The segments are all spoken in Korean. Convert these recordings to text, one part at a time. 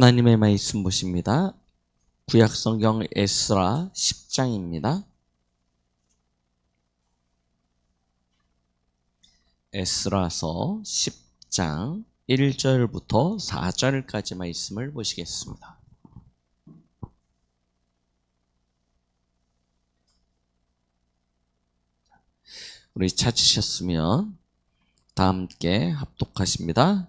하나님의 말씀 보십니다. 구약성경 에스라 10장입니다. 에스라서 10장 1절부터 4절까지 말씀을 보시겠습니다. 우리 찾으셨으면 다 함께 합독하십니다.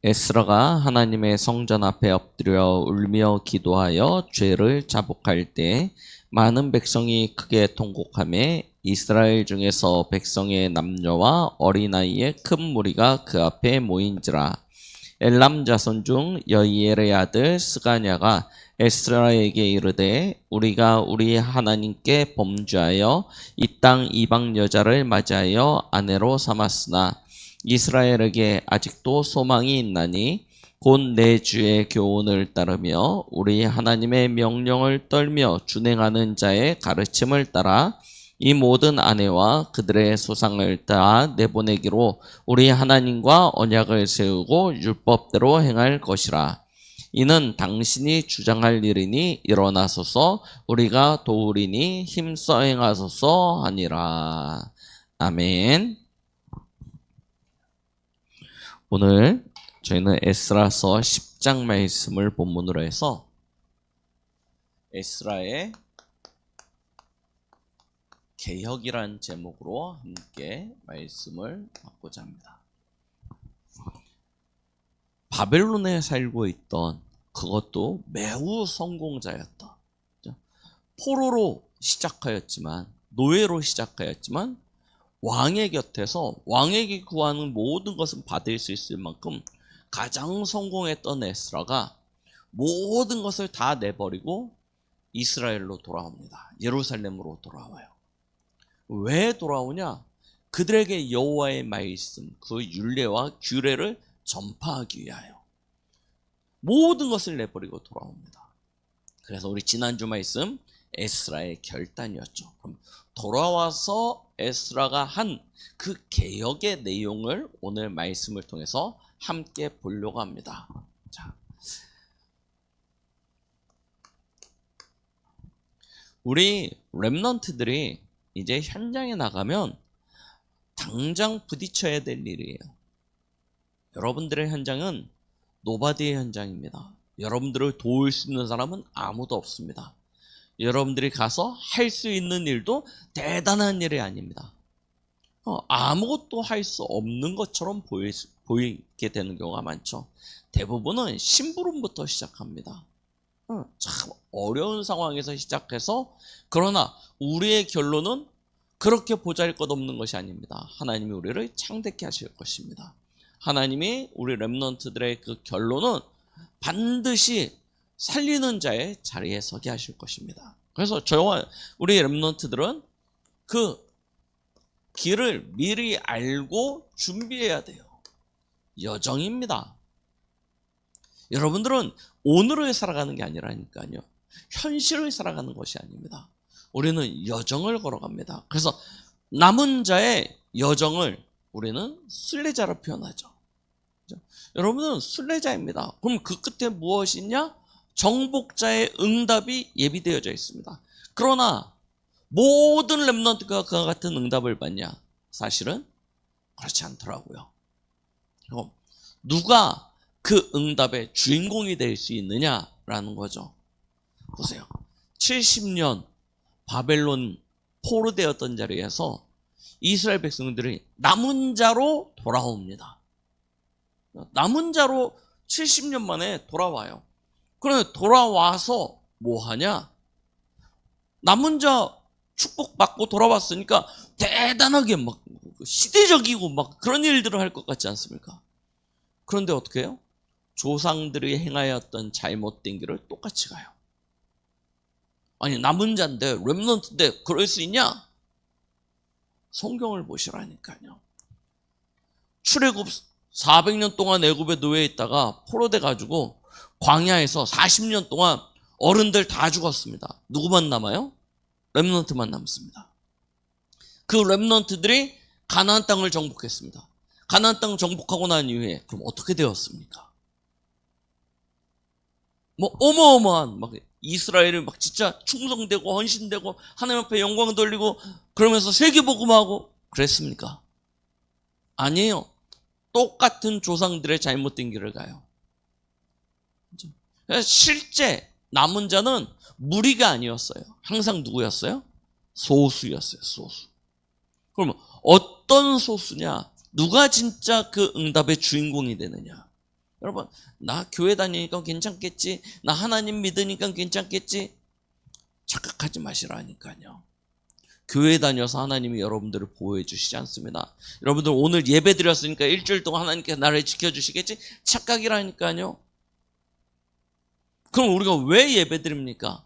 에스라가 하나님의 성전 앞에 엎드려 울며 기도하여 죄를 자복할 때 많은 백성이 크게 통곡하며 이스라엘 중에서 백성의 남녀와 어린아이의 큰 무리가 그 앞에 모인지라. 엘람 자손 중 여이엘의 아들 스가냐가 에스라에게 이르되 우리가 우리 하나님께 범죄하여 이 땅 이방 여자를 맞이하여 아내로 삼았으나 이스라엘에게 아직도 소망이 있나니 곧 내 주의 교훈을 따르며 우리 하나님의 명령을 떨며 준행하는 자의 가르침을 따라 이 모든 아내와 그들의 소상을 다 내보내기로 우리 하나님과 언약을 세우고 율법대로 행할 것이라. 이는 당신이 주장할 일이니 일어나소서 우리가 도우리니 힘써 행하소서 하니라. 아멘. 오늘 저희는 에스라서 10장 말씀을 본문으로 해서 에스라의 개혁이란 제목으로 함께 말씀을 받고자 합니다. 바벨론에 살고 있던 그것도 매우 성공자였던, 포로로 시작하였지만, 노예로 시작하였지만 왕의 곁에서 왕에게 구하는 모든 것은 받을 수 있을 만큼 가장 성공했던 에스라가 모든 것을 다 내버리고 이스라엘로 돌아옵니다. 예루살렘으로 돌아와요. 왜 돌아오냐? 그들에게 여호와의 말씀, 그 율례와 규례를 전파하기 위하여 모든 것을 내버리고 돌아옵니다. 그래서 우리 지난주 말씀 에스라의 결단이었죠. 그럼 돌아와서 에스라가 한 그 개혁의 내용을 오늘 말씀을 통해서 함께 보려고 합니다. 자, 우리 렘넌트들이 이제 현장에 나가면 당장 부딪혀야 될 일이에요. 여러분들의 현장은 노바디의 현장입니다. 여러분들을 도울 수 있는 사람은 아무도 없습니다. 여러분들이 가서 할 수 있는 일도 대단한 일이 아닙니다. 아무것도 할 수 없는 것처럼 보이게 되는 경우가 많죠. 대부분은 심부름부터 시작합니다. 참 어려운 상황에서 시작해서, 그러나 우리의 결론은 그렇게 보잘것없는 것이 아닙니다. 하나님이 우리를 창대케 하실 것입니다. 하나님이 우리 렘넌트들의 그 결론은 반드시 살리는 자의 자리에 서게 하실 것입니다. 그래서 저와 우리 렘넌트들은 그 길을 미리 알고 준비해야 돼요. 여정입니다. 여러분들은 오늘을 살아가는 게 아니라니까요. 현실을 살아가는 것이 아닙니다. 우리는 여정을 걸어갑니다. 그래서 남은 자의 여정을 우리는 순례자로 표현하죠. 여러분은 순례자입니다. 그럼 그 끝에 무엇이냐? 정복자의 응답이 예비되어져 있습니다. 그러나 모든 렘넌트가 그와 같은 응답을 받냐? 사실은 그렇지 않더라고요. 그럼 누가 그 응답의 주인공이 될 수 있느냐라는 거죠. 보세요. 70년 바벨론 포로되었던 자리에서 이스라엘 백성들이 남은 자로 돌아옵니다. 남은 자로 70년 만에 돌아와요. 그런데 돌아와서 뭐 하냐? 남은 자 축복받고 돌아왔으니까 대단하게 막 시대적이고 막 그런 일들을 할 것 같지 않습니까? 그런데 어떻게 해요? 조상들이 행하였던 잘못된 길을 똑같이 가요. 아니, 남은 자인데, 렘넌트인데 그럴 수 있냐? 성경을 보시라니까요. 출애굽 400년 동안 애굽에 노예 있다가 포로돼 가지고 광야에서 40년 동안 어른들 다 죽었습니다. 누구만 남아요? 렘넌트만 남습니다. 그 렘넌트들이 가나안 땅을 정복했습니다. 가나안 땅 정복하고 난 이후에 그럼 어떻게 되었습니까? 뭐 어마어마한 막 이스라엘이 막 진짜 충성되고 헌신되고 하나님 앞에 영광 돌리고 그러면서 세계복음하고 그랬습니까? 아니에요. 똑같은 조상들의 잘못된 길을 가요. 실제 남은 자는 무리가 아니었어요. 항상 누구였어요? 소수였어요. 소수. 그러면 어떤 소수냐? 누가 진짜 그 응답의 주인공이 되느냐? 여러분, 나 교회 다니니까 괜찮겠지? 나 하나님 믿으니까 괜찮겠지? 착각하지 마시라니까요. 교회 다녀서 하나님이 여러분들을 보호해 주시지 않습니다. 여러분들 오늘 예배 드렸으니까 일주일 동안 하나님께서 나를 지켜주시겠지? 착각이라니까요. 그럼 우리가 왜 예배 드립니까?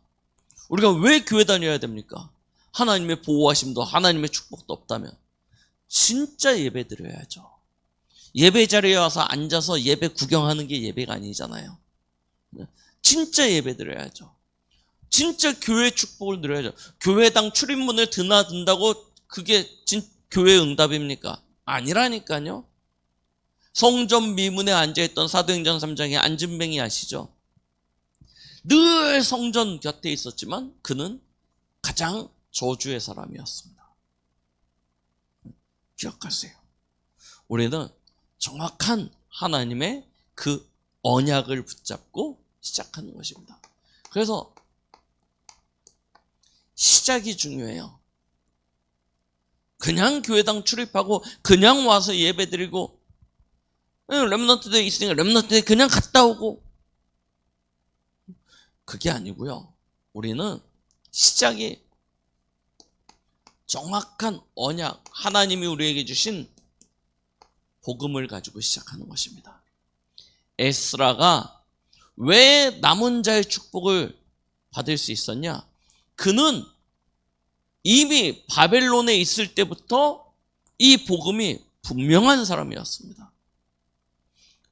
우리가 왜 교회 다녀야 됩니까? 하나님의 보호하심도 하나님의 축복도 없다면 진짜 예배 드려야죠. 예배 자리에 와서 앉아서 예배 구경하는 게 예배가 아니잖아요. 진짜 예배 드려야죠. 진짜 교회 축복을 누려야죠. 교회당 출입문을 드나든다고 그게 교회 응답입니까? 아니라니까요. 성전 미문에 앉아있던 사도행전 3장의 안진뱅이 아시죠? 늘 성전 곁에 있었지만 그는 가장 저주의 사람이었습니다. 기억하세요. 우리는 정확한 하나님의 그 언약을 붙잡고 시작하는 것입니다. 그래서 시작이 중요해요. 그냥 교회당 출입하고 그냥 와서 예배드리고 렘넌트들이 있으니까 렘넌트에 그냥 갔다 오고 그게 아니고요. 우리는 시작이 정확한 언약, 하나님이 우리에게 주신 복음을 가지고 시작하는 것입니다. 에스라가 왜 남은 자의 축복을 받을 수 있었냐? 그는 이미 바벨론에 있을 때부터 이 복음이 분명한 사람이었습니다.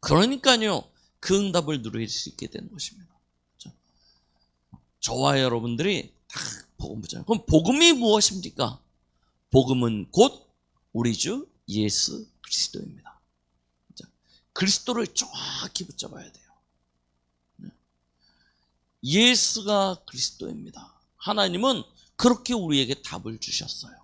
그러니까요, 그 응답을 누릴 수 있게 되는 것입니다. 저와 여러분들이 다 복음 붙잡아요. 그럼 복음이 무엇입니까? 복음은 곧 우리 주 예수 그리스도입니다. 그리스도를 정확히 붙잡아야 돼요. 예수가 그리스도입니다. 하나님은 그렇게 우리에게 답을 주셨어요.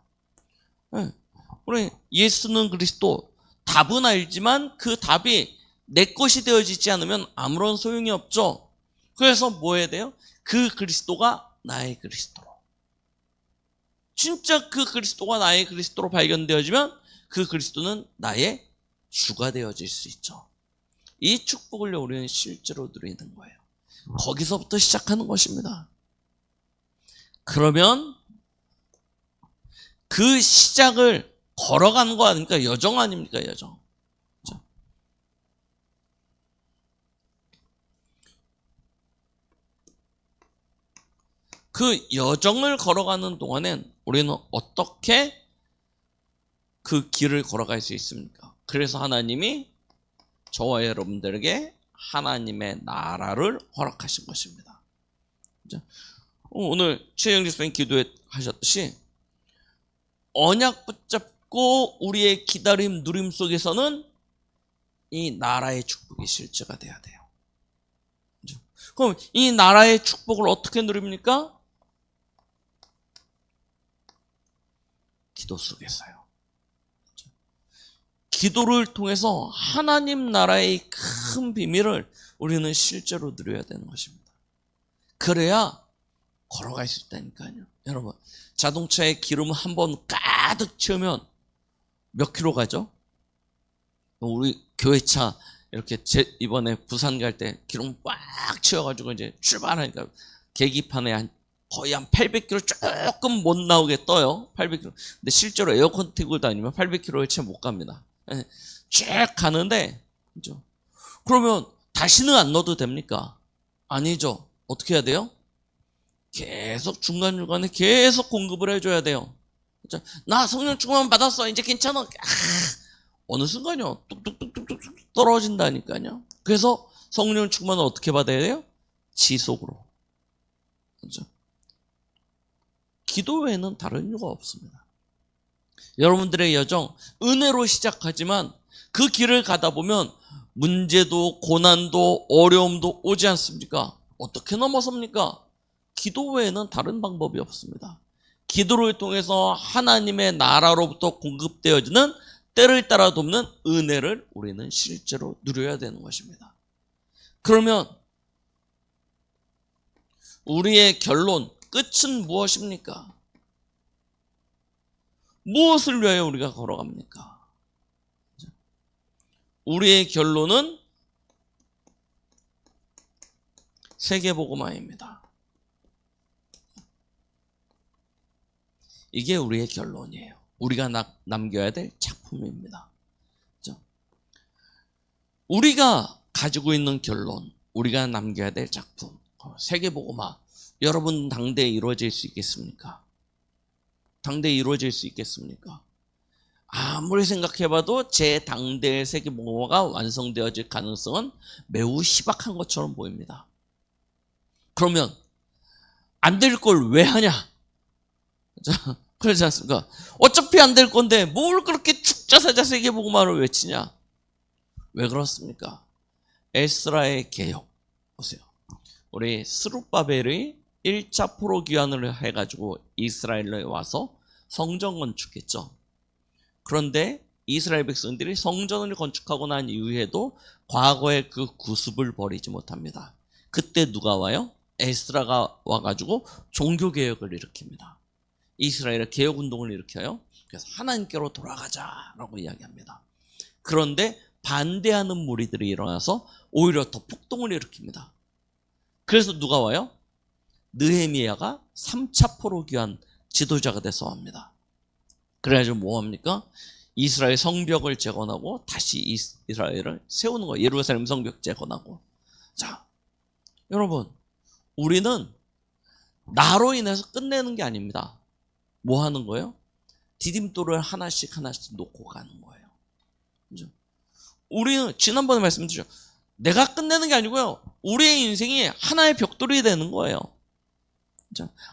우리 예수는 그리스도, 답은 알지만 그 답이 내 것이 되어지지 않으면 아무런 소용이 없죠. 그래서 뭐 해야 돼요? 그 그리스도가 나의 그리스도로. 진짜 그 그리스도가 나의 그리스도로 발견되어지면 그 그리스도는 나의 주가 되어질 수 있죠. 이 축복을 우리는 실제로 누리는 거예요. 거기서부터 시작하는 것입니다. 그러면 그 시작을 걸어가는 거 아닙니까? 여정 아닙니까? 여정. 그 여정을 걸어가는 동안엔 우리는 어떻게 그 길을 걸어갈 수 있습니까? 그래서 하나님이 저와 여러분들에게 하나님의 나라를 허락하신 것입니다. 오늘 최영지 선생님 기도하셨듯이 언약 붙잡고 우리의 기다림, 누림 속에서는 이 나라의 축복이 실제가 돼야 돼요. 그럼 이 나라의 축복을 어떻게 누립니까? 기도 속에서요. 기도를 통해서 하나님 나라의 큰 비밀을 우리는 실제로 누려야 되는 것입니다. 그래야 걸어갈 수 있다니까요. 여러분, 자동차에 기름 한 번 가득 채우면 몇 킬로 가죠? 우리 교회차 이렇게 이번에 부산 갈 때 기름 꽉 채워가지고 이제 출발하니까 계기판에 거의 한 800km 조금 못 나오게 떠요. 800km. 근데 실제로 에어컨 틀고 다니면 800km를 채 못 갑니다. 쭉 가는데, 그죠? 그러면 다시는 안 넣어도 됩니까? 아니죠. 어떻게 해야 돼요? 계속 중간중간에 계속 공급을 해줘야 돼요. 그죠? 나 성령 충만 받았어. 이제 괜찮아. 어느 순간요, 뚝뚝뚝뚝뚝 떨어진다니까요. 그래서 성령 충만을 어떻게 받아야 돼요? 지속으로. 그죠? 기도 외에는 다른 이유가 없습니다. 여러분들의 여정, 은혜로 시작하지만 그 길을 가다 보면 문제도 고난도 어려움도 오지 않습니까? 어떻게 넘어섭니까? 기도 외에는 다른 방법이 없습니다. 기도를 통해서 하나님의 나라로부터 공급되어지는 때를 따라 돕는 은혜를 우리는 실제로 누려야 되는 것입니다. 그러면 우리의 결론, 끝은 무엇입니까? 무엇을 위하여 우리가 걸어갑니까? 우리의 결론은 세계복음화입니다. 이게 우리의 결론이에요. 우리가 남겨야 될 작품입니다. 우리가 가지고 있는 결론, 우리가 남겨야 될 작품, 세계복음화. 여러분 당대에 이루어질 수 있겠습니까? 당대에 이루어질 수 있겠습니까? 아무리 생각해봐도 제 당대의 세계복음화가 완성되어질 가능성은 매우 희박한 것처럼 보입니다. 그러면 안 될 걸 왜 하냐? 그렇지 않습니까? 어차피 안 될 건데 뭘 그렇게 죽자사자 세계복음화를 외치냐? 왜 그렇습니까? 에스라의 개혁 보세요. 우리 스룹바벨이 1차 포로 귀환을 해가지고 이스라엘에 와서 성전 건축했죠. 그런데 이스라엘 백성들이 성전을 건축하고 난 이후에도 과거의 그 구습을 버리지 못합니다. 그때 누가 와요? 에스라가 와가지고 종교개혁을 일으킵니다. 이스라엘의 개혁운동을 일으켜요. 그래서 하나님께로 돌아가자라고 이야기합니다. 그런데 반대하는 무리들이 일어나서 오히려 더 폭동을 일으킵니다. 그래서 누가 와요? 느헤미야가 3차 포로 귀환 지도자가 돼서 옵니다. 그래가지고 뭐합니까? 이스라엘 성벽을 재건하고 다시 이스라엘을 세우는 거예요. 예루살렘 성벽 재건하고. 자, 여러분, 우리는 나로 인해서 끝내는 게 아닙니다. 뭐 하는 거예요? 디딤돌을 하나씩 놓고 가는 거예요. 그죠? 우리는 지난번에 말씀드렸죠. 내가 끝내는 게 아니고요. 우리의 인생이 하나의 벽돌이 되는 거예요.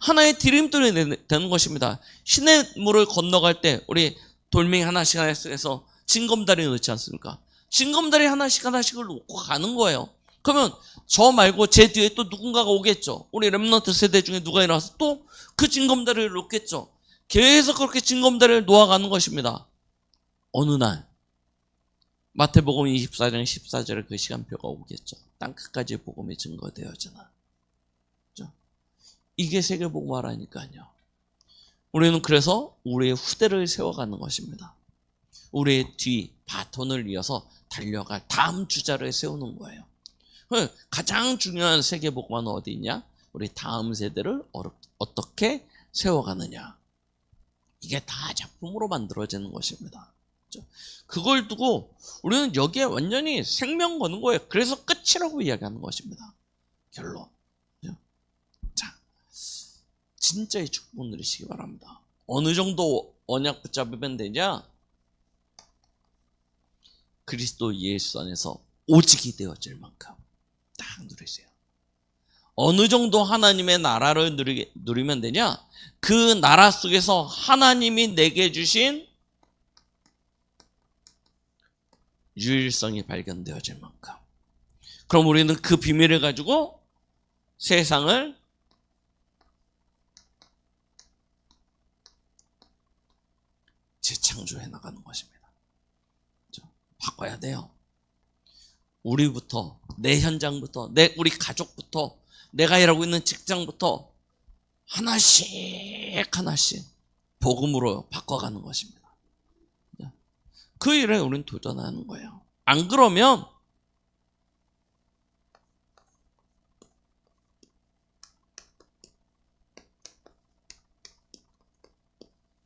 하나의 디딤돌이 되는 것입니다. 시냇물을 건너갈 때 우리 돌멩이 하나씩 해서 징검다리 넣지 않습니까? 징검다리 하나씩을 놓고 가는 거예요. 그러면 저 말고 제 뒤에 또 누군가가 오겠죠. 우리 렘넌트 세대 중에 누가 일어나서 또 그 징검다리를 놓겠죠. 계속 그렇게 징검다리를 놓아가는 것입니다. 어느 날 마태복음 24장 14절에 그 시간표가 오겠죠. 땅끝까지 복음이 증거되어지나. 이게 세계복음화라니까요. 우리는 그래서 우리의 후대를 세워가는 것입니다. 우리의 뒤 바톤을 이어서 달려갈 다음 주자를 세우는 거예요. 가장 중요한 세계복음화는 어디 있냐? 우리 다음 세대를 어떻게 세워가느냐. 이게 다 작품으로 만들어지는 것입니다. 그걸 두고 우리는 여기에 완전히 생명 거는 거예요. 그래서 끝이라고 이야기하는 것입니다. 결론. 자, 진짜의 축복 누리시기 바랍니다. 어느 정도 언약 붙잡으면 되냐? 그리스도 예수 안에서 오직이 되어질 만큼 딱 누리세요. 어느 정도 하나님의 나라를 누리면 되냐? 그 나라 속에서 하나님이 내게 주신 유일성이 발견되어질 만큼. 그럼 우리는 그 비밀을 가지고 세상을 재창조해 나가는 것입니다. 바꿔야 돼요. 우리부터, 내 현장부터, 우리 가족부터, 내가 일하고 있는 직장부터 하나씩 복음으로 바꿔가는 것입니다. 그 일에 우리는 도전하는 거예요. 안 그러면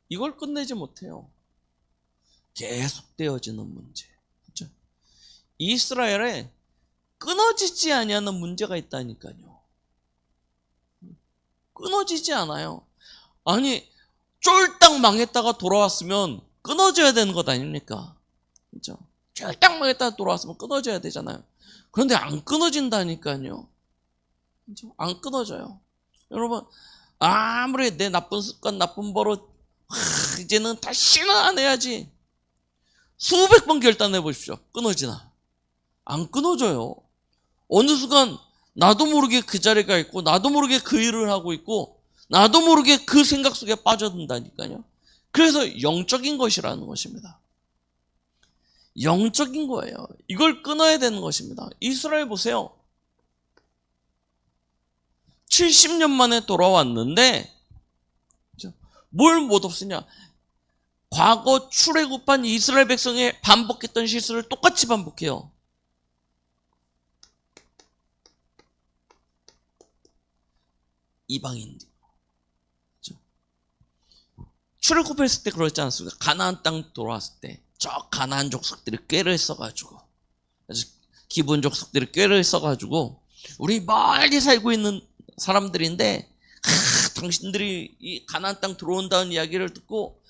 이걸 끝내지 못해요. 계속되어지는 문제. 그렇죠? 이스라엘에 끊어지지 아니하는 문제가 있다니까요. 끊어지지 않아요. 아니, 쫄딱 망했다가 돌아왔으면 끊어져야 되는 것 아닙니까? 그렇죠? 쫄딱 망했다가 돌아왔으면 끊어져야 되잖아요. 그런데 안 끊어진다니까요. 그렇죠? 안 끊어져요. 여러분, 아무리 내 나쁜 습관, 나쁜 버릇, 이제는 다시는 안 해야지. 수백 번 결단해 보십시오. 끊어지나? 안 끊어져요. 어느 순간 나도 모르게 그 자리에 가 있고 나도 모르게 그 일을 하고 있고 나도 모르게 그 생각 속에 빠져든다니까요. 그래서 영적인 것이라는 것입니다. 영적인 거예요. 이걸 끊어야 되는 것입니다. 이스라엘 보세요. 70년 만에 돌아왔는데 뭘 못 없으냐. 과거 출애굽한 이스라엘 백성이 반복했던 실수를 똑같이 반복해요. 이방인들. 출애굽했을 때 그러지 않습니까? 가나안 땅 돌아왔을 때 저 가나안 족속들이 꾀를 써가지고 기브온 족속들이 꾀를 써가지고 우리 멀리 살고 있는 사람들인데 당신들이 이 가나안 땅 들어온다는 이야기를 듣고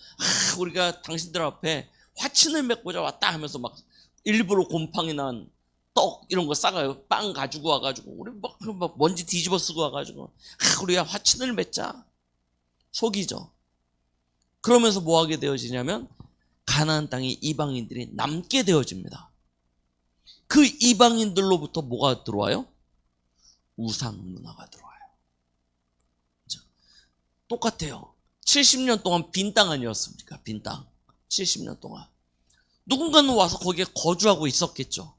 우리가 당신들 앞에 화친을 맺고자 왔다 하면서 막 일부러 곰팡이 난 떡 이런 거 싸가요. 빵 가지고 와가지고 우리 막 먼지 뒤집어 쓰고 와가지고 우리가 화친을 맺자. 속이죠. 그러면서 뭐 하게 되어지냐면 가나안 땅에 이방인들이 남게 되어집니다. 그 이방인들로부터 뭐가 들어와요? 우상 문화가 들어와요. 똑같아요. 70년 동안 빈 땅 아니었습니까? 빈 땅. 70년 동안. 누군가는 와서 거기에 거주하고 있었겠죠.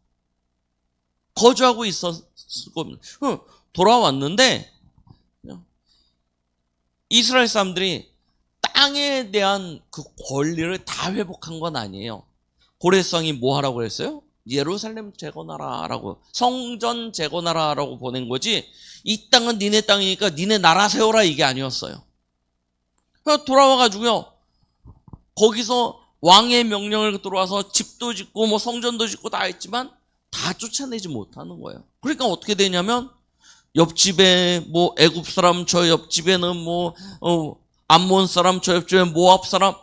거주하고 있었을 겁니다. 돌아왔는데 이스라엘 사람들이 땅에 대한 그 권리를 다 회복한 건 아니에요. 고레스왕이 뭐 하라고 했어요? 예루살렘 재건하라 라고, 성전 재건하라 라고 보낸 거지 이 땅은 니네 땅이니까 니네 나라 세워라 이게 아니었어요. 그래서 돌아와가지고요 거기서 왕의 명령을 들어와서 집도 짓고 뭐 성전도 짓고 다 했지만 다 쫓아내지 못하는 거예요. 그러니까 어떻게 되냐면 옆집에 뭐 애굽 사람, 저 옆집에는 뭐 암몬 사람, 저 옆집에 모압 사람,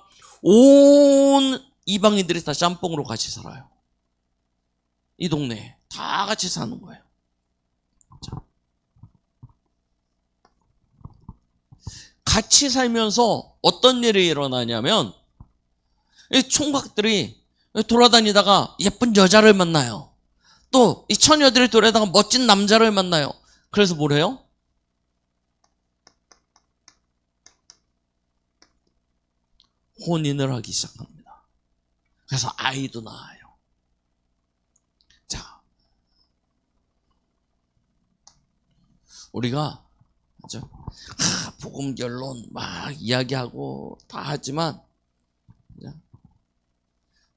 온 이방인들이 다 짬뽕으로 같이 살아요. 이 동네에 다 같이 사는 거예요. 같이 살면서 어떤 일이 일어나냐면 이 총각들이 돌아다니다가 예쁜 여자를 만나요. 또 이 처녀들이 돌아다니다가 멋진 남자를 만나요. 그래서 뭘 해요? 혼인을 하기 시작합니다. 그래서 아이도 낳아요. 자, 우리가 복음 결론 막 이야기하고 다 하지만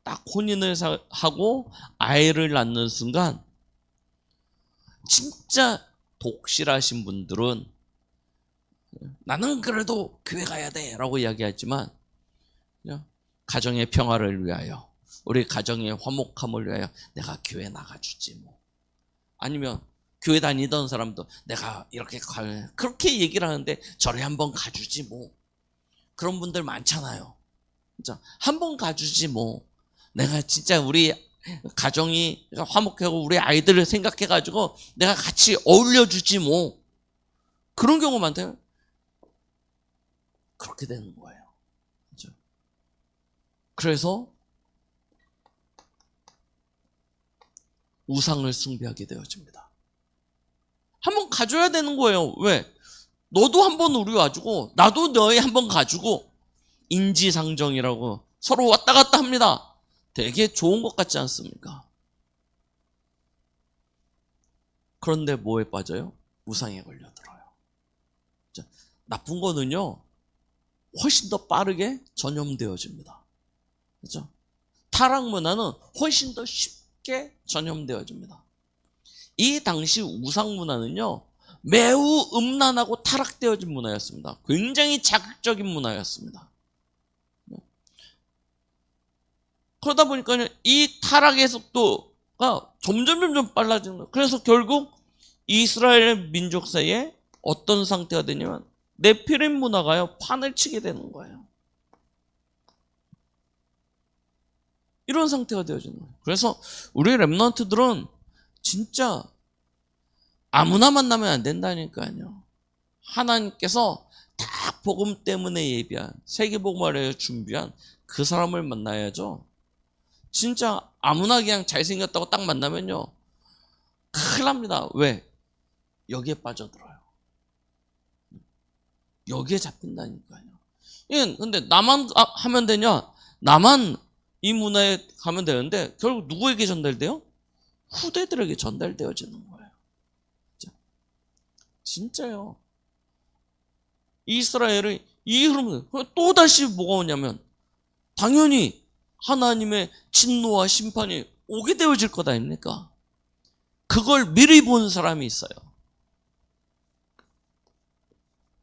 딱 혼인을 하고 아이를 낳는 순간 진짜 독실하신 분들은 나는 그래도 교회 가야 돼 라고 이야기하지만 가정의 평화를 위하여 우리 가정의 화목함을 위하여 내가 교회 나가주지 뭐. 아니면 교회 다니던 사람도 내가 이렇게 그렇게 얘기를 하는데 절에 한번 가주지 뭐. 그런 분들 많잖아요. 진짜 한번 가주지 뭐. 내가 진짜 우리 가정이 화목하고 우리 아이들을 생각해가지고 내가 같이 어울려주지 뭐. 그런 경우 많대요. 그렇게 되는 거예요. 그렇죠? 그래서 우상을 숭배하게 되어집니다. 한번 가줘야 되는 거예요. 왜? 너도 한번 우리 와주고 나도 너희 한번 가주고 인지상정이라고 서로 왔다 갔다 합니다. 되게 좋은 것 같지 않습니까? 그런데 뭐에 빠져요? 우상에 걸려들어요. 나쁜 거는요 훨씬 더 빠르게 전염되어집니다. 그렇죠? 타락 문화는 훨씬 더 쉽게 전염되어집니다. 이 당시 우상 문화는요 매우 음란하고 타락되어진 문화였습니다. 굉장히 자극적인 문화였습니다. 그러다 보니까 이 타락의 속도가 점점 빨라지는 거예요. 그래서 결국 이스라엘 민족 사이에 어떤 상태가 되냐면 네피림 문화가요 판을 치게 되는 거예요. 이런 상태가 되어지는 거예요. 그래서 우리 렘넌트들은 진짜 아무나 만나면 안 된다니까요. 하나님께서 딱 복음 때문에 예비한 세계복음화를 준비한 그 사람을 만나야죠. 진짜 아무나 그냥 잘생겼다고 딱 만나면요 큰일 납니다. 왜? 여기에 빠져들어요. 여기에 잡힌다니까요. 예, 근데 나만 하면 되냐? 나만 이 문화에 가면 되는데 결국 누구에게 전달돼요? 후대들에게 전달되어지는 거예요. 진짜요. 이스라엘의 이 흐름은 또 다시 뭐가 오냐면 당연히 하나님의 진노와 심판이 오게 되어질 것 아닙니까? 그걸 미리 본 사람이 있어요.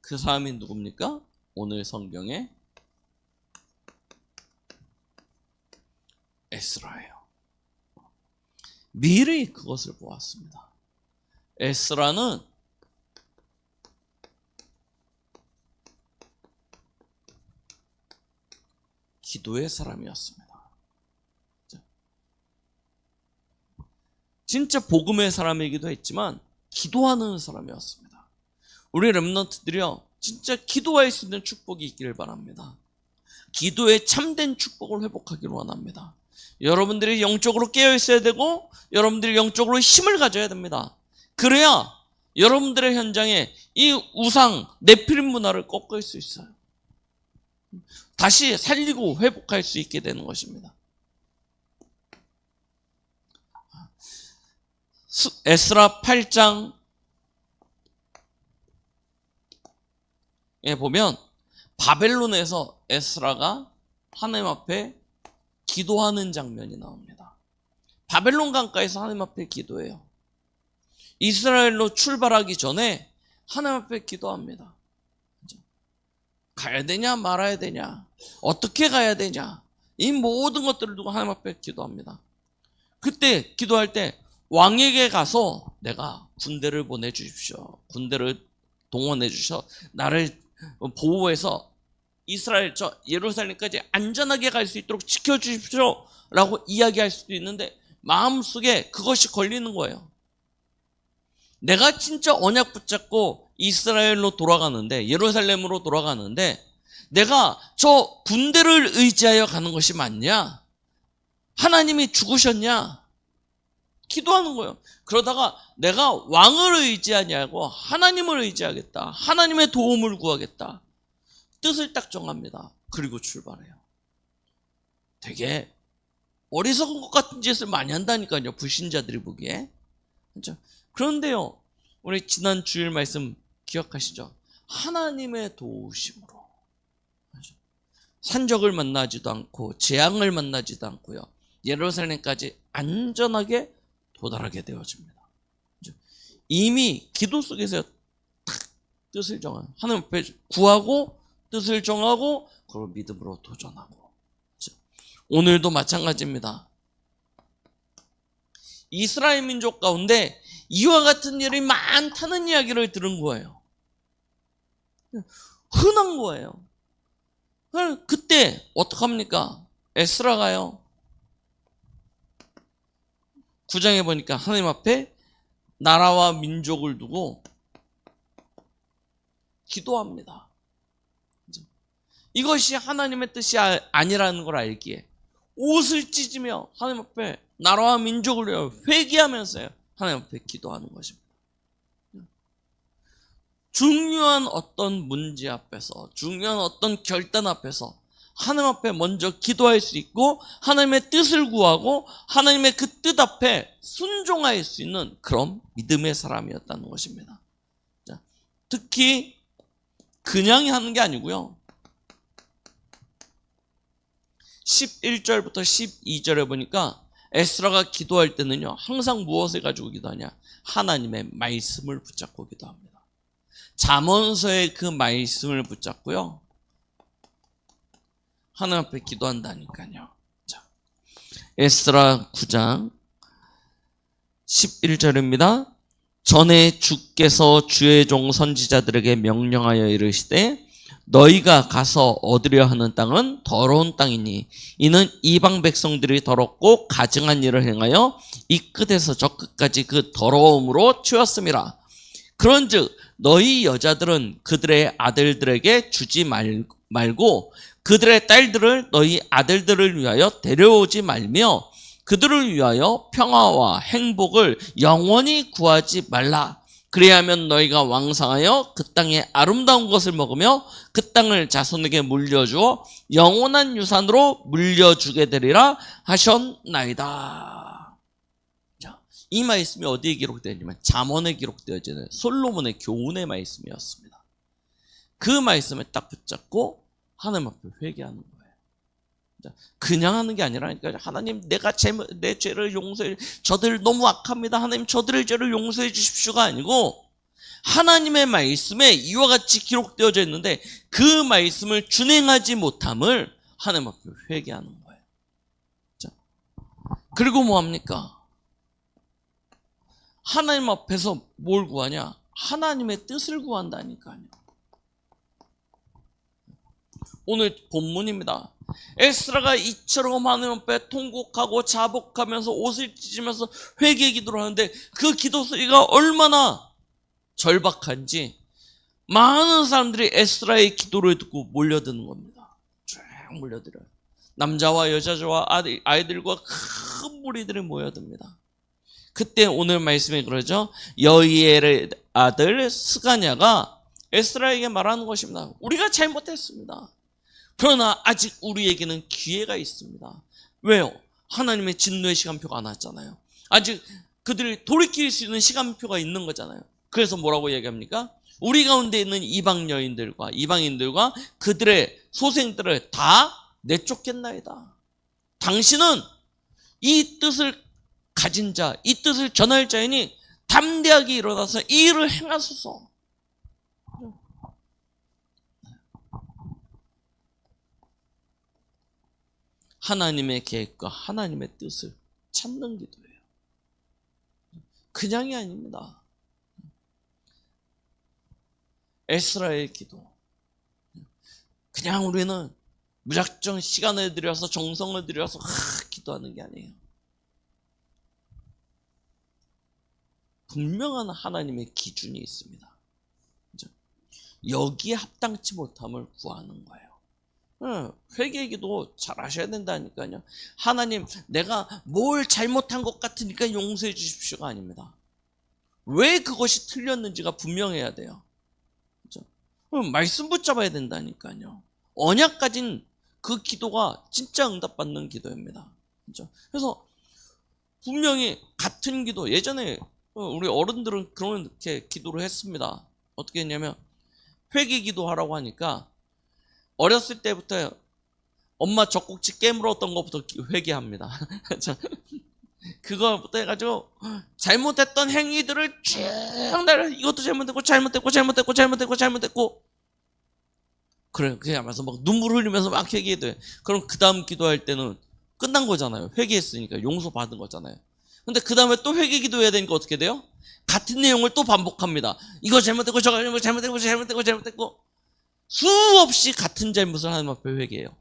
그 사람이 누굽니까? 오늘 성경에 에스라예요. 미리 그것을 보았습니다. 에스라는 기도의 사람이었습니다. 진짜 복음의 사람이기도 했지만 기도하는 사람이었습니다. 우리 렘넌트들이요, 진짜 기도할 수 있는 축복이 있기를 바랍니다. 기도의 참된 축복을 회복하기를 원합니다. 여러분들이 영적으로 깨어 있어야 되고 여러분들이 영적으로 힘을 가져야 됩니다. 그래야 여러분들의 현장에 이 우상 네피림 문화를 꺾을 수 있어요. 다시 살리고 회복할 수 있게 되는 것입니다. 에스라 8장에 보면 바벨론에서 에스라가 하나님 앞에 기도하는 장면이 나옵니다. 바벨론 강가에서 하나님 앞에 기도해요. 이스라엘로 출발하기 전에 하나님 앞에 기도합니다. 가야 되냐 말아야 되냐, 어떻게 가야 되냐, 이 모든 것들을 두고 하나님 앞에 기도합니다. 그때 기도할 때 왕에게 가서 내가 군대를 보내주십시오, 군대를 동원해 주셔 나를 보호해서 이스라엘 저 예루살렘까지 안전하게 갈 수 있도록 지켜주십시오 라고 이야기할 수도 있는데 마음속에 그것이 걸리는 거예요. 내가 진짜 언약 붙잡고 이스라엘로 돌아가는데, 예루살렘으로 돌아가는데 내가 저 군대를 의지하여 가는 것이 맞냐? 하나님이 죽으셨냐? 기도하는 거예요. 그러다가 내가 왕을 의지하냐고 하나님을 의지하겠다, 하나님의 도움을 구하겠다, 뜻을 딱 정합니다. 그리고 출발해요. 되게 어리석은 것 같은 짓을 많이 한다니까요, 불신자들이 보기에. 그렇죠? 그런데요, 우리 지난 주일 말씀 기억하시죠? 하나님의 도우심으로 산적을 만나지도 않고 재앙을 만나지도 않고요, 예루살렘까지 안전하게 도달하게 되어집니다. 이미 기도 속에서 뜻을 정하고 하나님 앞에 구하고 뜻을 정하고 그걸 믿음으로 도전하고. 오늘도 마찬가지입니다. 이스라엘 민족 가운데 이와 같은 일이 많다는 이야기를 들은 거예요. 흔한 거예요. 그때 어떡합니까? 에스라가요, 9장에 보니까 하나님 앞에 나라와 민족을 두고 기도합니다. 이것이 하나님의 뜻이 아니라는 걸 알기에 옷을 찢으며 하나님 앞에 나라와 민족을 위하여 회개하면서요 하나님 앞에 기도하는 것입니다. 중요한 어떤 문제 앞에서, 중요한 어떤 결단 앞에서 하나님 앞에 먼저 기도할 수 있고 하나님의 뜻을 구하고 하나님의 그 뜻 앞에 순종할 수 있는 그런 믿음의 사람이었다는 것입니다. 자, 특히 그냥 하는 게 아니고요, 11절부터 12절에 보니까 에스라가 기도할 때는요 항상 무엇을 가지고 기도하냐? 하나님의 말씀을 붙잡고 기도합니다. 잠언서의 그 말씀을 붙잡고요 하나님 앞에 기도한다니까요. 자, 에스라 9장 11절입니다. 전에 주께서 주의 종 선지자들에게 명령하여 이르시되 너희가 가서 얻으려 하는 땅은 더러운 땅이니 이는 이방 백성들이 더럽고 가증한 일을 행하여 이 끝에서 저 끝까지 그 더러움으로 치웠음이라. 그런즉 너희 여자들은 그들의 아들들에게 주지 말고 그들의 딸들을 너희 아들들을 위하여 데려오지 말며 그들을 위하여 평화와 행복을 영원히 구하지 말라. 그리하면 너희가 왕성하여 그 땅의 아름다운 것을 먹으며 그 땅을 자손에게 물려주어 영원한 유산으로 물려주게 되리라 하셨나이다. 자, 이 말씀이 어디에 기록되었냐면 잠언에 기록되어지는 솔로몬의 교훈의 말씀이었습니다. 그 말씀에 딱 붙잡고 하나님 앞에 회개하는 거예요. 그냥 하는 게 아니라, 그러니까 하나님, 내 죄를 용서해, 저들 너무 악합니다. 하나님, 저들의 죄를 용서해 주십시오가 아니고, 하나님의 말씀에 이와 같이 기록되어져 있는데 그 말씀을 준행하지 못함을 하나님 앞에 회개하는 거예요. 자, 그리고 뭐 합니까? 하나님 앞에서 뭘 구하냐? 하나님의 뜻을 구한다니까요. 오늘 본문입니다. 에스라가 이처럼 하나님 앞에 통곡하고 자복하면서 옷을 찢으면서 회개 기도를 하는데 그 기도 소리가 얼마나 절박한지 많은 사람들이 에스라의 기도를 듣고 몰려드는 겁니다. 쭉 몰려들어요. 남자와 여자와 아이들과 큰 무리들이 모여듭니다. 그때 오늘 말씀에 그러죠. 여이엘의 아들 스가냐가 에스라에게 말하는 것입니다. 우리가 잘못했습니다. 그러나 아직 우리에게는 기회가 있습니다. 왜요? 하나님의 진노의 시간표가 안 왔잖아요. 아직 그들이 돌이킬 수 있는 시간표가 있는 거잖아요. 그래서 뭐라고 얘기합니까? 우리 가운데 있는 이방 여인들과 이방인들과 그들의 소생들을 다 내쫓겠나이다. 당신은 이 뜻을 가진 자, 이 뜻을 전할 자이니 담대하게 일어나서 이 일을 행하소서. 하나님의 계획과 하나님의 뜻을 찾는 기도예요. 그냥이 아닙니다. 에스라의 기도. 그냥 우리는 무작정 시간을 들여서 정성을 들여서 기도하는 게 아니에요. 분명한 하나님의 기준이 있습니다. 그렇죠? 여기에 합당치 못함을 구하는 거예요. 회개기도 잘 하셔야 된다니까요. 하나님, 내가 뭘 잘못한 것 같으니까 용서해 주십시오가 아닙니다. 왜 그것이 틀렸는지가 분명해야 돼요. 그렇죠? 말씀 붙잡아야 된다니까요. 언약 가진 그 기도가 진짜 응답받는 기도입니다. 그렇죠? 그래서 분명히 같은 기도, 예전에 우리 어른들은 그렇게 기도를 했습니다. 어떻게 했냐면 회개 기도하라고 하니까 어렸을 때부터 엄마 젖꼭지 깨물었던 것부터 회개합니다. 그거부터 해가지고 잘못했던 행위들을 쭉 이것도 잘못했고 그래, 그게 하면서 막 눈물 흘리면서 막 회개해도 그럼 그 다음 기도할 때는 끝난 거잖아요. 회개했으니까 용서 받은 거잖아요. 근데 그 다음에 또 회개 기도해야 되니까 어떻게 돼요? 같은 내용을 또 반복합니다. 이거 잘못했고 저거 잘못했고 수없이 같은 잘못을 하나님 앞에 회개해요.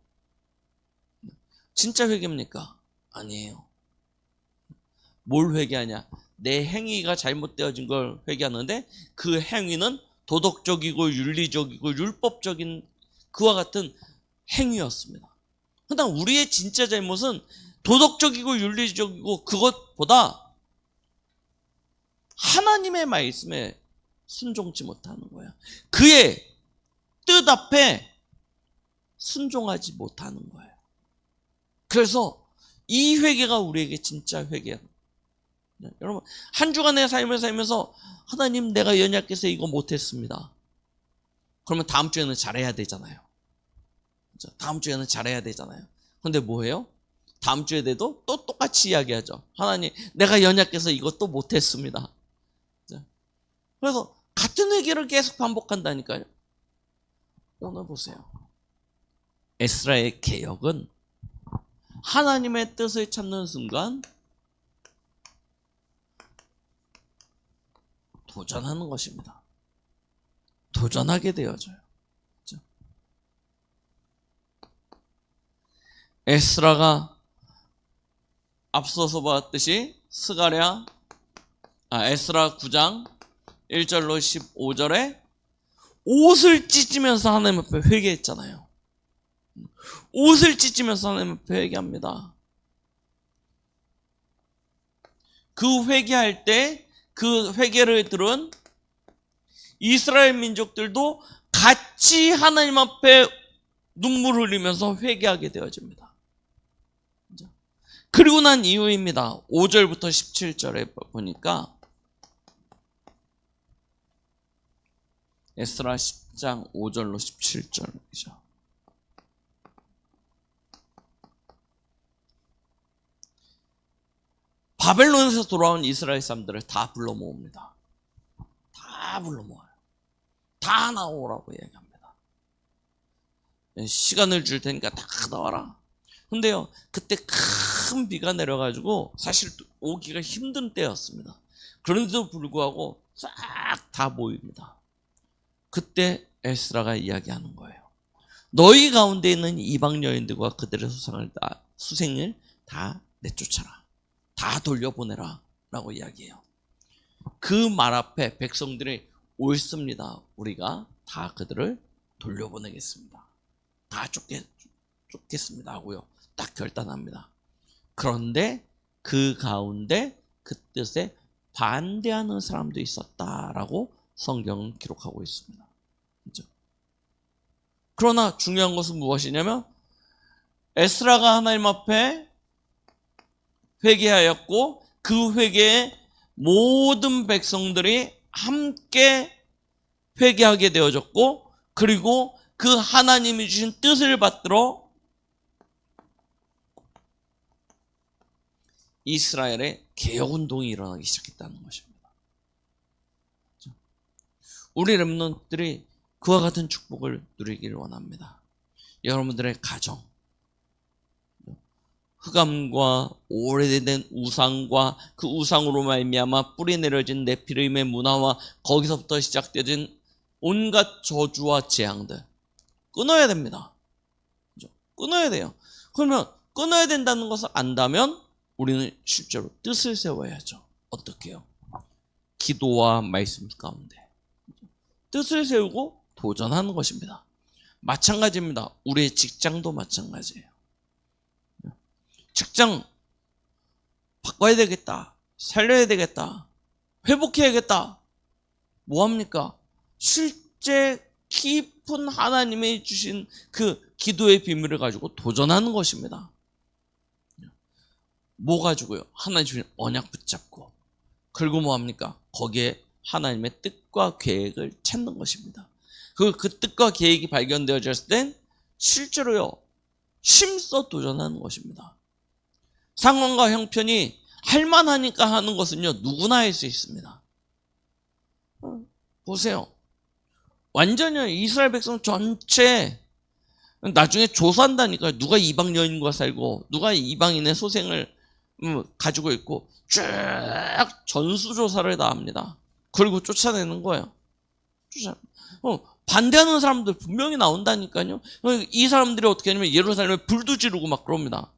진짜 회개입니까? 아니에요. 뭘 회개하냐? 내 행위가 잘못되어진 걸 회개하는데 그 행위는 도덕적이고 윤리적이고 율법적인 그와 같은 행위였습니다. 그러나 우리의 진짜 잘못은 도덕적이고 윤리적이고 그것보다 하나님의 말씀에 순종치 못하는 거예요. 그의 뜻 앞에 순종하지 못하는 거예요. 그래서 이 회개가 우리에게 진짜 회개예요. 여러분, 한 주간의 삶을 살면서 하나님, 내가 연약해서 이거 못했습니다. 그러면 다음 주에는 잘해야 되잖아요. 다음 주에는 잘해야 되잖아요. 근데 뭐예요? 다음 주에 돼도 또 똑같이 이야기하죠. 하나님, 내가 연약해서 이것도 못했습니다. 그래서 같은 회개를 계속 반복한다니까요. 오늘 보세요. 에스라의 개혁은 하나님의 뜻을 찾는 순간 도전하는 것입니다. 도전하게 되어져요. 그렇죠? 에스라가 앞서서 봤듯이 에스라 9장 1절로 15절에 옷을 찢으면서 하나님 앞에 회개했잖아요. 옷을 찢으면서 하나님 앞에 회개합니다. 그 회개할 때 그 회개를 들은 이스라엘 민족들도 같이 하나님 앞에 눈물 흘리면서 회개하게 되어집니다. 그리고 난 이후입니다. 5절부터 17절에 보니까 에스라 10장 5절로 17절이죠. 바벨론에서 돌아온 이스라엘 사람들을 다 불러 모읍니다. 다 불러 모아요. 다 나오라고 얘기합니다. 시간을 줄 테니까 다 나와라. 근데요, 그때 큰 비가 내려가지고 사실 오기가 힘든 때였습니다. 그런데도 불구하고 싹 다 모입니다. 그때 에스라가 이야기하는 거예요. 너희 가운데 있는 이방 여인들과 그들의 수생을 다 내쫓아라. 다 돌려보내라 라고 이야기해요. 그 말 앞에 백성들이 옳습니다. 우리가 다 그들을 돌려보내겠습니다. 다 쫓겠습니다 하고요. 딱 결단합니다. 그런데 그 가운데 그 뜻에 반대하는 사람도 있었다라고 성경은 기록하고 있습니다. 그렇죠? 그러나 중요한 것은 무엇이냐면 에스라가 하나님 앞에 회개하였고 그 회개에 모든 백성들이 함께 회개하게 되어졌고 그리고 그 하나님이 주신 뜻을 받들어 이스라엘의 개혁운동이 일어나기 시작했다는 것입니다. 우리 렘넌트들이 그와 같은 축복을 누리기를 원합니다. 여러분들의 가정, 흑암과 오래된 우상과 그 우상으로 말미암아 뿌리 내려진 네피림의 문화와 거기서부터 시작되어진 온갖 저주와 재앙들 끊어야 됩니다. 끊어야 돼요. 그러면 끊어야 된다는 것을 안다면 우리는 실제로 뜻을 세워야죠. 어떻게 해요? 기도와 말씀 가운데 뜻을 세우고 도전하는 것입니다. 마찬가지입니다. 우리의 직장도 마찬가지예요. 직장 바꿔야 되겠다. 살려야 되겠다. 회복해야겠다. 뭐합니까? 실제 깊은 하나님이 주신 그 기도의 비밀을 가지고 도전하는 것입니다. 뭐 가지고요? 하나님 주신 언약 붙잡고 그리고 뭐합니까? 거기에 하나님의 뜻과 계획을 찾는 것입니다. 그 뜻과 계획이 발견되어졌을 땐 실제로요 힘써 도전하는 것입니다. 상황과 형편이 할만하니까 하는 것은요 누구나 할 수 있습니다. 보세요. 완전히 이스라엘 백성 전체 나중에 조사한다니까요. 누가 이방 여인과 살고 누가 이방인의 소생을 가지고 있고 쭉 전수조사를 다 합니다. 그리고 쫓아내는 거예요. 반대하는 사람들 분명히 나온다니까요. 이 사람들이 어떻게 하냐면 예루살렘에 불도 지르고 막 그럽니다.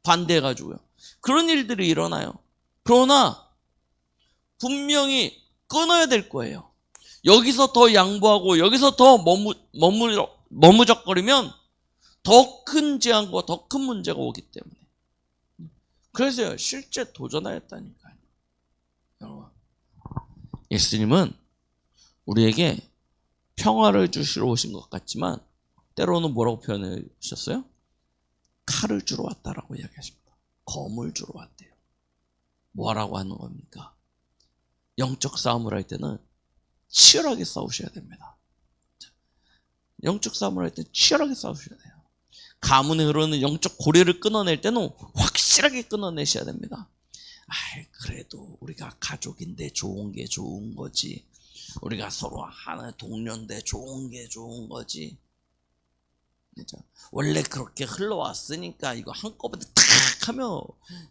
반대해가지고요. 그런 일들이 일어나요. 그러나 분명히 끊어야 될 거예요. 여기서 더 양보하고 여기서 더 머무적거리면 더 큰 재앙과 더 큰 문제가 오기 때문에. 그래서요 실제 도전하였다니까요. 여러분, 예수님은 우리에게 평화를 주시러 오신 것 같지만 때로는 뭐라고 표현해 주셨어요? 칼을 주러 왔다라고 이야기하십니다. 검을 주러 왔대요. 뭐라고 하는 겁니까? 영적 싸움을 할 때는 치열하게 싸우셔야 됩니다. 영적 싸움을 할 때 치열하게 싸우셔야 돼요. 가문에 흐르는 영적 고리를 끊어낼 때는 확실하게 끊어내셔야 됩니다. 그래도 우리가 가족인데 좋은 게 좋은 거지. 우리가 서로 하나의 동료인데 좋은 게 좋은 거지. 그렇죠? 원래 그렇게 흘러왔으니까 이거 한꺼번에 탁 하면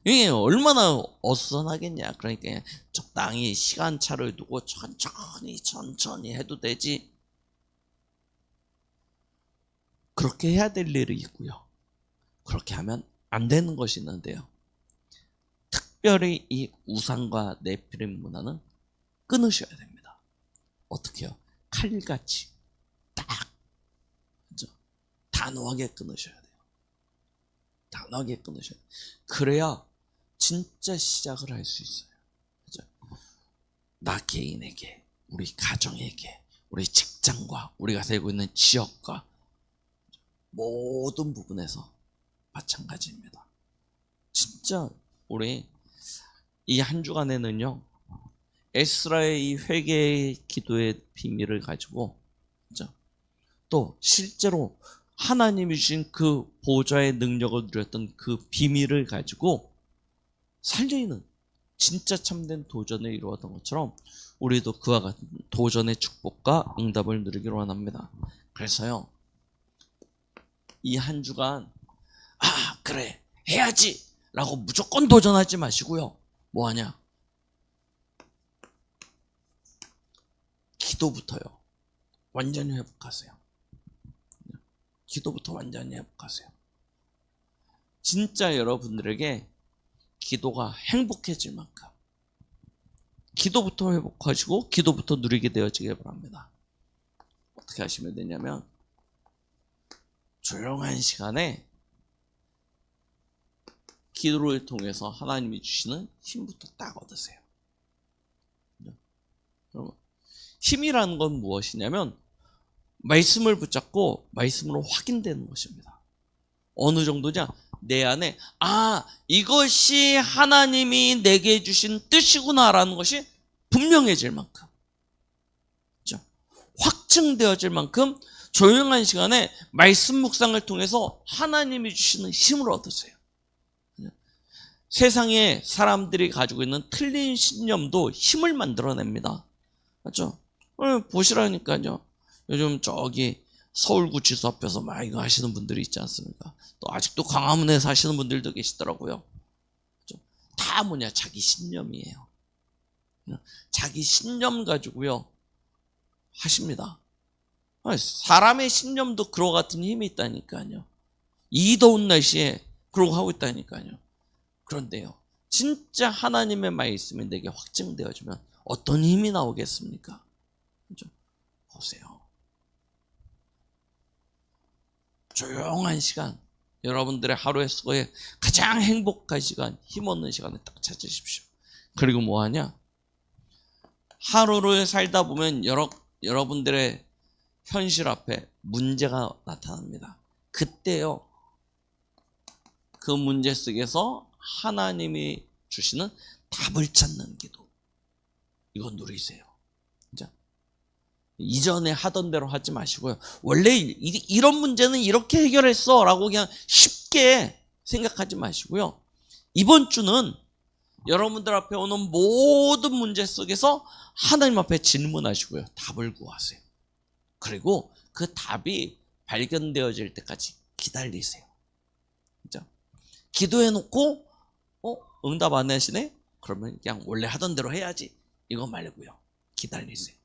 이게 얼마나 어수선하겠냐. 그러니까 적당히 시간차를 두고 천천히 해도 되지. 그렇게 해야 될 일이 있고요. 그렇게 하면 안 되는 것이 있는데요. 특별히 이 우상과 네피림 문화는 끊으셔야 됩니다. 어떻게 해요? 칼같이 딱 그렇죠? 단호하게 끊으셔야 돼요. 단호하게 끊으셔야 돼요. 그래야 진짜 시작을 할 수 있어요. 그렇죠? 나 개인에게, 우리 가정에게, 우리 직장과 우리가 살고 있는 지역과 모든 부분에서 마찬가지입니다. 진짜 우리 이 한 주간에는요, 에스라의 이 회개의 기도의 비밀을 가지고 또 실제로 하나님이 주신 그 보좌의 능력을 누렸던 그 비밀을 가지고 살리는 진짜 참된 도전을 이루었던 것처럼 우리도 그와 같은 도전의 축복과 응답을 누리기로 원합니다. 그래서요, 이 한 주간 그래 해야지 라고 무조건 도전하지 마시고요, 뭐하냐, 기도부터요 완전히 회복하세요. 기도부터 완전히 회복하세요. 진짜 여러분들에게 기도가 행복해질 만큼 기도부터 회복하시고 기도부터 누리게 되어지길 바랍니다. 어떻게 하시면 되냐면 조용한 시간에 기도를 통해서 하나님이 주시는 힘부터 딱 얻으세요. 여러분, 힘이라는 건 무엇이냐면 말씀을 붙잡고 말씀으로 확인되는 것입니다. 어느 정도냐? 내 안에 이것이 하나님이 내게 주신 뜻이구나라는 것이 분명해질 만큼, 그렇죠? 확증되어질 만큼 조용한 시간에 말씀 묵상을 통해서 하나님이 주시는 힘을 얻으세요. 세상에 사람들이 가지고 있는 틀린 신념도 힘을 만들어냅니다. 맞죠? 보시라니까요. 요즘 저기 서울구치소 앞에서 막 이거 하시는 분들이 있지 않습니까? 또 아직도 광화문에 사시는 분들도 계시더라고요. 다 뭐냐? 자기 신념이에요. 자기 신념 가지고요 하십니다. 사람의 신념도 그와 같은 힘이 있다니까요. 이 더운 날씨에 그러고 하고 있다니까요. 그런데요, 진짜 하나님의 말씀이 내게 확증되어지면 어떤 힘이 나오겠습니까? 그렇죠? 보세요. 조용한 시간, 여러분들의 하루의 수고에 가장 행복한 시간, 힘없는 시간을 딱 찾으십시오. 그리고 뭐하냐? 하루를 살다 보면 여러분들의 현실 앞에 문제가 나타납니다. 그때요, 그 문제 속에서 하나님이 주시는 답을 찾는 기도, 이거 누리세요. 진짜. 이전에 하던 대로 하지 마시고요. 원래 이런 문제는 이렇게 해결했어 라고 그냥 쉽게 생각하지 마시고요. 이번 주는 여러분들 앞에 오는 모든 문제 속에서 하나님 앞에 질문하시고요, 답을 구하세요. 그리고 그 답이 발견되어질 때까지 기다리세요. 진짜. 기도해놓고 응답 안 하시네? 그러면 그냥 원래 하던 대로 해야지, 이거 말고요, 기다리세요.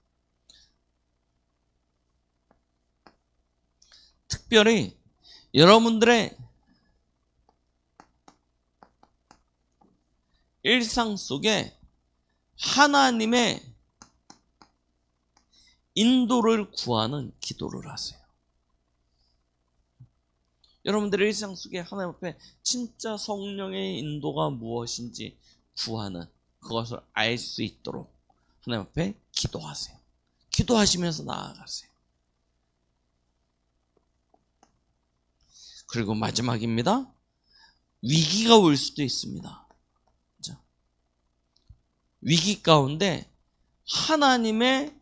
특별히 여러분들의 일상 속에 하나님의 인도를 구하는 기도를 하세요. 여러분들의 일상 속에 하나님 앞에 진짜 성령의 인도가 무엇인지 구하는, 그것을 알 수 있도록 하나님 앞에 기도하세요. 기도하시면서 나아가세요. 그리고 마지막입니다. 위기가 올 수도 있습니다. 위기 가운데 하나님의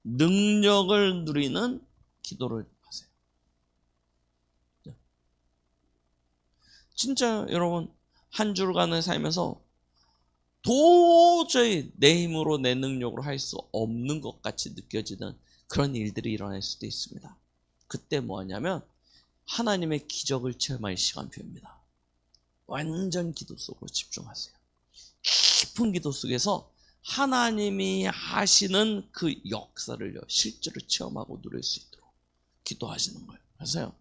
능력을 누리는 기도를 하세요. 진짜 여러분, 한 주간을 살면서 도저히 내 힘으로 내 능력으로 할 수 없는 것 같이 느껴지는 그런 일들이 일어날 수도 있습니다. 그때 뭐 하냐면 하나님의 기적을 체험할 시간표입니다. 완전 기도 속으로 집중하세요. 깊은 기도 속에서 하나님이 하시는 그 역사를 실제로 체험하고 누릴 수 있도록 기도하시는 거예요. 그래서요,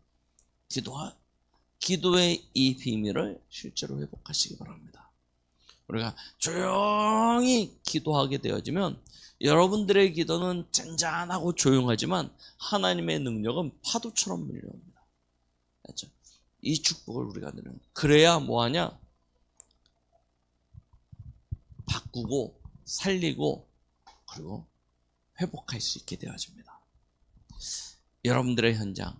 기도의 이 비밀을 실제로 회복하시기 바랍니다. 우리가 조용히 기도하게 되어지면 여러분들의 기도는 잔잔하고 조용하지만 하나님의 능력은 파도처럼 밀려옵니다. 그렇죠? 이 축복을 우리가 누리는, 그래야 뭐하냐? 바꾸고 살리고 그리고 회복할 수 있게 되어집니다. 여러분들의 현장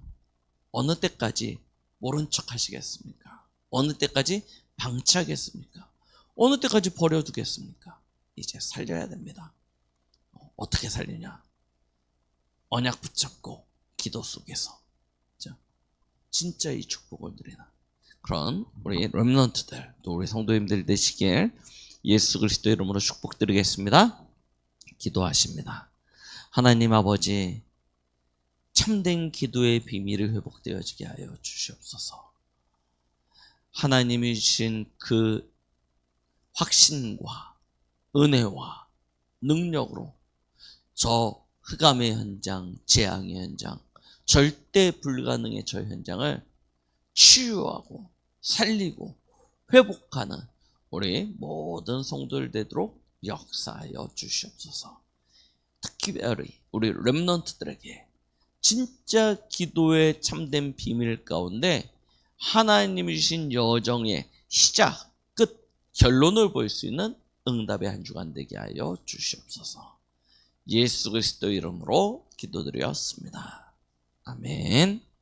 어느 때까지 모른 척 하시겠습니까? 어느 때까지 방치하겠습니까? 어느 때까지 버려두겠습니까? 이제 살려야 됩니다. 어떻게 살리냐? 언약 붙잡고 기도 속에서 진짜 이 축복을 누리는 그런 우리 렘넌트들, 또 우리 성도님들 되시길 예수 그리스도 이름으로 축복드리겠습니다. 기도하십니다. 하나님 아버지, 참된 기도의 비밀이 회복되어지게 하여 주시옵소서. 하나님이 주신 그 확신과 은혜와 능력으로 저 흑암의 현장, 재앙의 현장, 절대 불가능의 저 현장을 치유하고 살리고 회복하는 우리 모든 성도들 되도록 역사하여 주시옵소서. 특별히 우리 렘넌트들에게 진짜 기도의 참된 비밀 가운데 하나님이 주신 여정의 시작, 끝, 결론을 볼 수 있는 응답의 한 주간 되게 하여 주시옵소서. 예수 그리스도 이름으로 기도드렸습니다. 아멘.